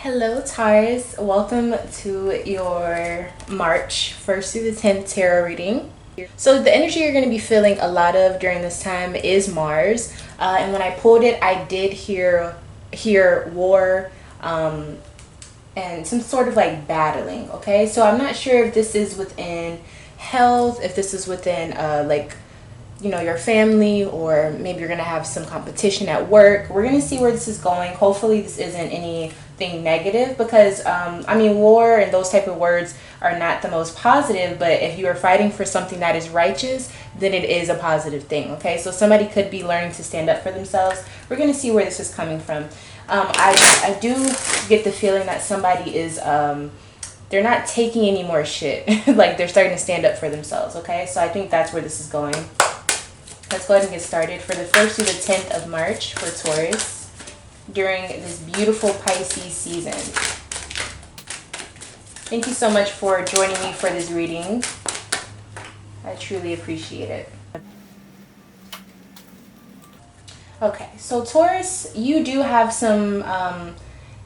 Hello, Taurus. Welcome to your March 1st through the 10th tarot reading. So the energy you're going to be feeling a lot of during this time is Mars. And when I pulled it, I did hear war and some sort of like battling. Okay, so I'm not sure if this is within health, if this is within your family, or maybe you're gonna have some competition at work. We're gonna see where this is going. Hopefully this isn't anything negative, because war and those type of words are not the most positive, but if you are fighting for something that is righteous, then it is a positive thing. Okay, so somebody could be learning to stand up for themselves. We're gonna see where this is coming from. I do get the feeling that somebody is they're not taking any more shit. Like, they're starting to stand up for themselves. Okay, so I think that's where this is going. Let's go ahead and get started for the 1st through the 10th of March for Taurus during this beautiful Pisces season. Thank you so much for joining me for this reading. I truly appreciate it. Okay, so Taurus, you do have some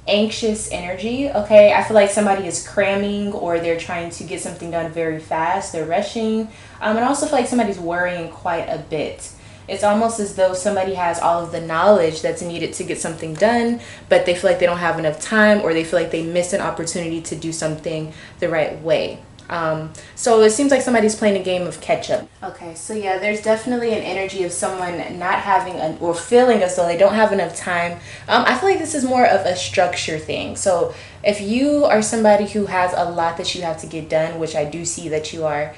anxious energy. Okay, I feel like somebody is cramming, or they're trying to get something done very fast. They're rushing, and I also feel like somebody's worrying quite a bit. It's almost as though somebody has all of the knowledge that's needed to get something done, but they feel like they don't have enough time, or they feel like they missed an opportunity to do something the right way. So it seems like somebody's playing a game of catch up. Okay, so yeah, there's definitely an energy of someone not having or feeling as though they don't have enough time. I feel like this is more of a structure thing. So if you are somebody who has a lot that you have to get done, which I do see that you are,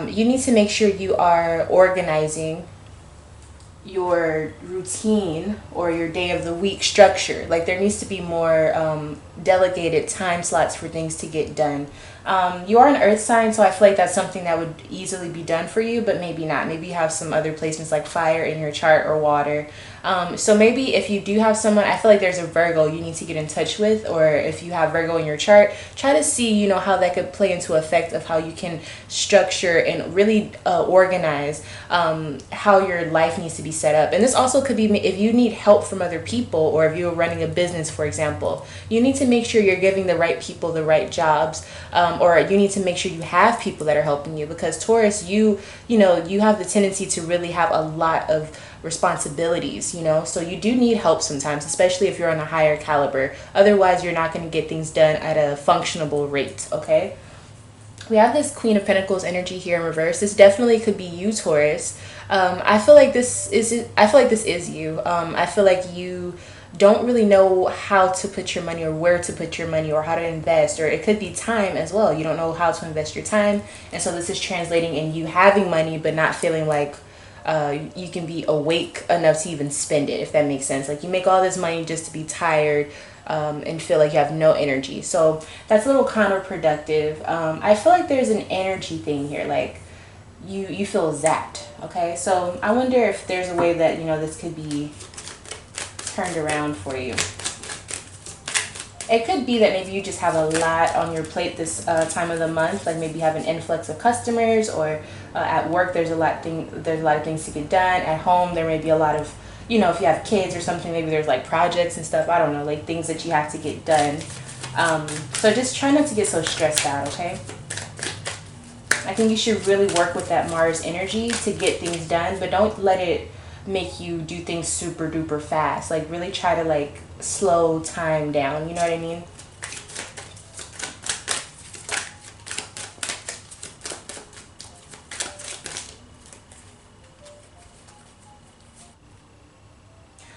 you need to make sure you are organizing your routine or your day of the week structure. Like, there needs to be more delegated time slots for things to get done. You are an earth sign, so I feel like that's something that would easily be done for you, but maybe not. Maybe you have some other placements like fire in your chart or water. So maybe if you do have someone, I feel like there's a Virgo you need to get in touch with, or if you have Virgo in your chart, try to see, how that could play into effect of how you can structure and really organize how your life needs to be set up. And this also could be if you need help from other people, or if you're running a business, for example, you need to make sure you're giving the right people the right jobs, or you need to make sure you have people that are helping you, because Taurus, you have the tendency to really have a lot of responsibilities, so you do need help sometimes, especially if you're on a higher caliber. Otherwise, you're not going to get things done at a functionable rate. Okay, we have this Queen of Pentacles energy here in reverse. This definitely could be you, Taurus. I feel like this is you. I feel like you don't really know how to put your money, or where to put your money, or how to invest, or it could be time as well. You don't know how to invest your time, and so this is translating in you having money but not feeling like you can be awake enough to even spend it, if that makes sense. Like, you make all this money just to be tired and feel like you have no energy. So that's a little counterproductive. I feel like there's an energy thing here, like you feel zapped. Okay, so I wonder if there's a way that this could be turned around for you. It could be that maybe you just have a lot on your plate this time of the month. Like, maybe you have an influx of customers, or at work there's a lot of things to get done. At home there may be a lot of, if you have kids or something, maybe there's like projects and stuff. I don't know, like things that you have to get done. So just try not to get so stressed out. Okay, I think you should really work with that Mars energy to get things done, but don't let it make you do things super duper fast. Like, really try to like slow time down, you know what I mean?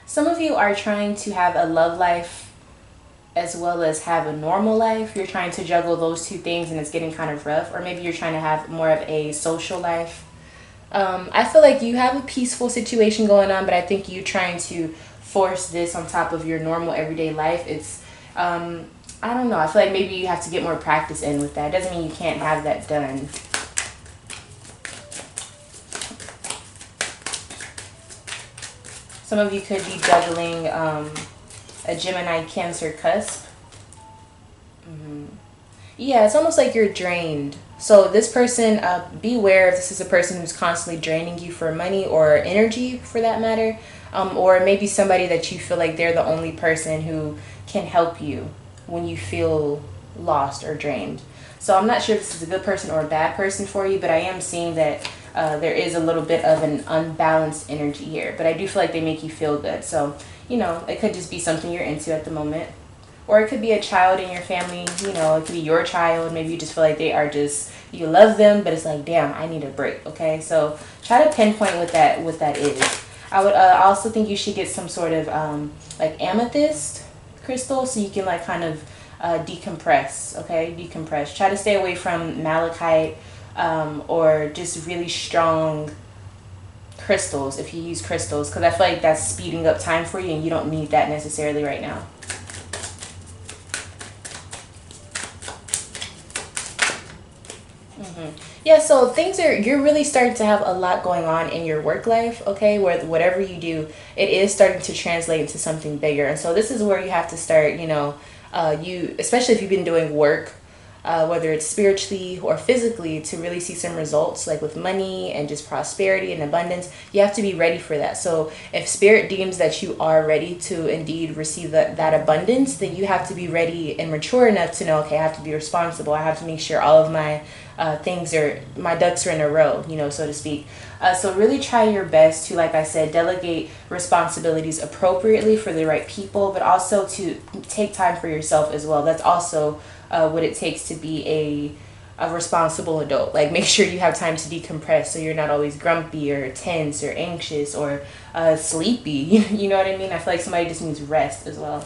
Some of you are trying to have a love life as well as have a normal life. You're trying to juggle those two things, and it's getting kind of rough. Or maybe you're trying to have more of a social life. I feel like you have a peaceful situation going on, but I think you trying to force this on top of your normal everyday life. It's I don't know, I feel like maybe you have to get more practice in with that. It doesn't mean you can't have that done. Some of you could be juggling a Gemini Cancer cusp. Yeah, it's almost like you're drained. So this person, beware if this is a person who's constantly draining you for money or energy, for that matter. Or maybe somebody that you feel like they're the only person who can help you. when you feel lost or drained. So I'm not sure if this is a good person or a bad person for you, but I am seeing that there is a little bit of an unbalanced energy here. But I do feel like they make you feel good. So, you know, it could just be something you're into at the moment. Or it could be a child in your family, you know, it could be your child. Maybe you just feel like they are just, you love them, but it's like, damn, I need a break, okay? So try to pinpoint what that is. I would also think you should get some sort of like amethyst crystal so you can like kind of decompress, okay? Decompress. Try to stay away from malachite or just really strong crystals if you use crystals, because I feel like that's speeding up time for you and you don't need that necessarily right now. Yeah, so you're really starting to have a lot going on in your work life, okay? Where whatever you do, it is starting to translate into something bigger. And so this is where you have to start, you know, especially if you've been doing work, whether it's spiritually or physically, to really see some results, like with money and just prosperity and abundance, you have to be ready for that. So if spirit deems that you are ready to indeed receive that abundance, then you have to be ready and mature enough to know, okay, I have to be responsible. I have to make sure all of my my ducks are in a row, you know, so to speak. So really try your best to, like I said, delegate responsibilities appropriately for the right people, but also to take time for yourself as well. That's also what it takes to be a responsible adult. Like, make sure you have time to decompress so you're not always grumpy or tense or anxious or sleepy. You know what I mean? I feel like somebody just needs rest as well.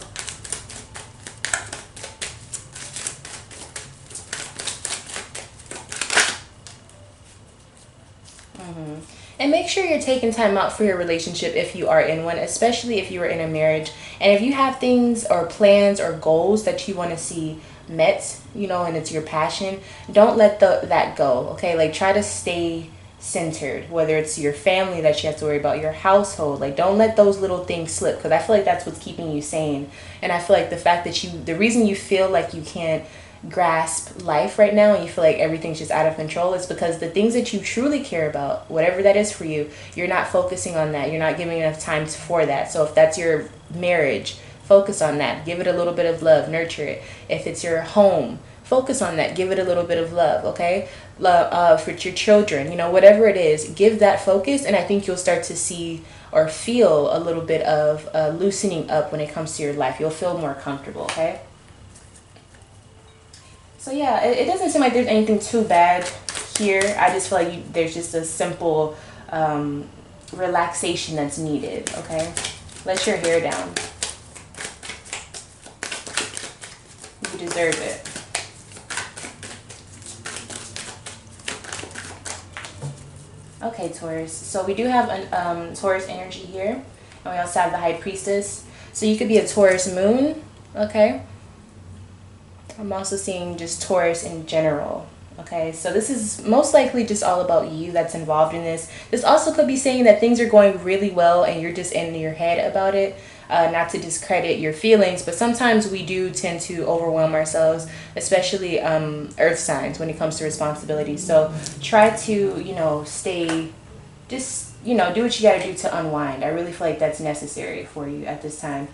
And make sure you're taking time out for your relationship if you are in one, especially if you are in a marriage. And if you have things or plans or goals that you want to see met, you know, and it's your passion, don't let that go, okay? Like, try to stay centered, whether it's your family that you have to worry about, your household. Like, don't let those little things slip, because I feel like that's what's keeping you sane. And I feel like the reason you feel like you can't grasp life right now and you feel like everything's just out of control is because the things that you truly care about, whatever that is for you, you're not focusing on that. You're not giving enough time for that. So if that's your marriage, focus on that. Give it a little bit of love, nurture it. If it's your home, focus on that. Give it a little bit of love, okay? Love for your children, you know, whatever it is, give that focus, and I think you'll start to see or feel a little bit of loosening up when it comes to your life. You'll feel more comfortable, okay? So yeah, it doesn't seem like there's anything too bad here. I just feel like there's just a simple relaxation that's needed, okay? Let your hair down. You deserve it. Okay, Taurus. So we do have a Taurus energy here. And we also have the High Priestess. So you could be a Taurus moon, okay? I'm also seeing just Taurus in general. Okay, so this is most likely just all about you that's involved in this. This also could be saying that things are going really well and you're just in your head about it. Not to discredit your feelings, but sometimes we do tend to overwhelm ourselves, especially earth signs, when it comes to responsibilities. So try to, you know, stay, just, you know, do what you got to do to unwind. I really feel like that's necessary for you at this time.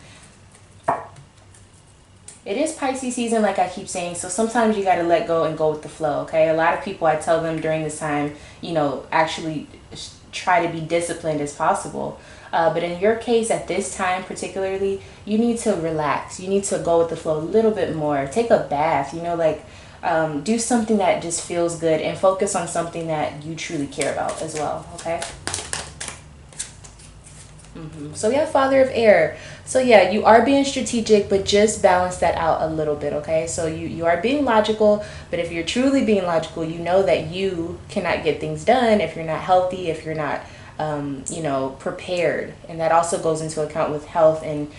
It is Pisces season, like I keep saying, so sometimes you got to let go and go with the flow, okay? A lot of people, I tell them during this time, you know, actually try to be disciplined as possible. But in your case, at this time particularly, you need to relax. You need to go with the flow a little bit more. Take a bath, you know, like do something that just feels good and focus on something that you truly care about as well, okay? So we have Father of Air. So yeah, you are being strategic, but just balance that out a little bit, okay? So you are being logical, but if you're truly being logical, you know that you cannot get things done if you're not healthy, if you're not, you know, prepared. And that also goes into account with health and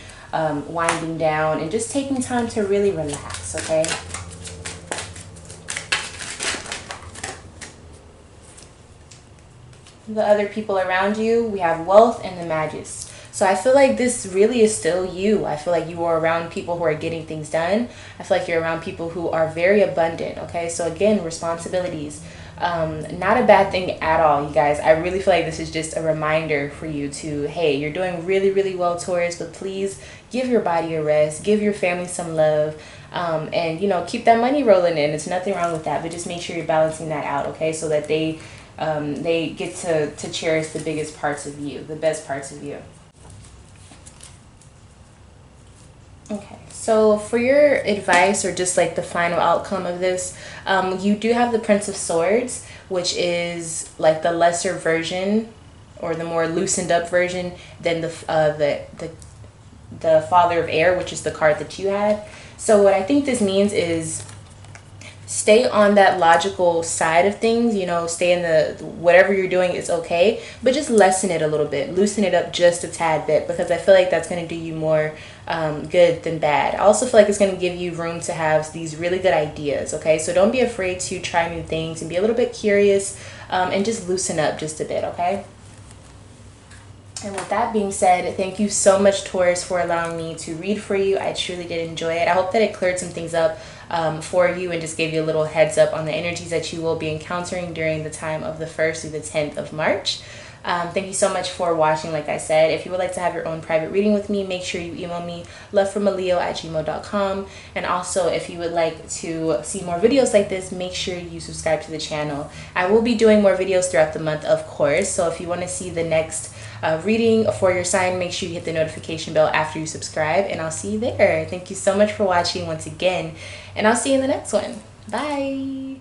winding down and just taking time to really relax, okay? The other people around you, we have wealth and the Magus. So I feel like this really is still you. I feel like you are around people who are getting things done. I feel like you're around people who are very abundant, okay? So again, responsibilities. Not a bad thing at all, you guys. I really feel like this is just a reminder for you to, hey, you're doing really, really well, Taurus, but please give your body a rest, give your family some love, and you know, keep that money rolling in. There's nothing wrong with that, but just make sure you're balancing that out, okay? So that they get to cherish the biggest parts of you, the best parts of you. Okay, so for your advice or just like the final outcome of this, you do have the Prince of Swords, which is like the lesser version or the more loosened up version than the Father of Air, which is the card that you had. So what I think this means is stay on that logical side of things, you know, stay in the whatever you're doing is okay, but just lessen it a little bit, loosen it up just a tad bit, because I feel like that's going to do you more good than bad. I also feel like it's going to give you room to have these really good ideas, okay? So don't be afraid to try new things and be a little bit curious, and just loosen up just a bit, okay? And with that being said, thank you so much, Taurus, for allowing me to read for you. I truly did enjoy it. I hope that it cleared some things up for you and just gave you a little heads up on the energies that you will be encountering during the time of the 1st through the 10th of March. Thank you so much for watching. Like I said, if you would like to have your own private reading with me, make sure you email me lovefromaleo@gmail.com. And also, if you would like to see more videos like this, make sure you subscribe to the channel. I will be doing more videos throughout the month, of course. So if you want to see the next reading for your sign, make sure you hit the notification bell after you subscribe, and I'll see you there. Thank you so much for watching once again, and I'll see you in the next one. Bye.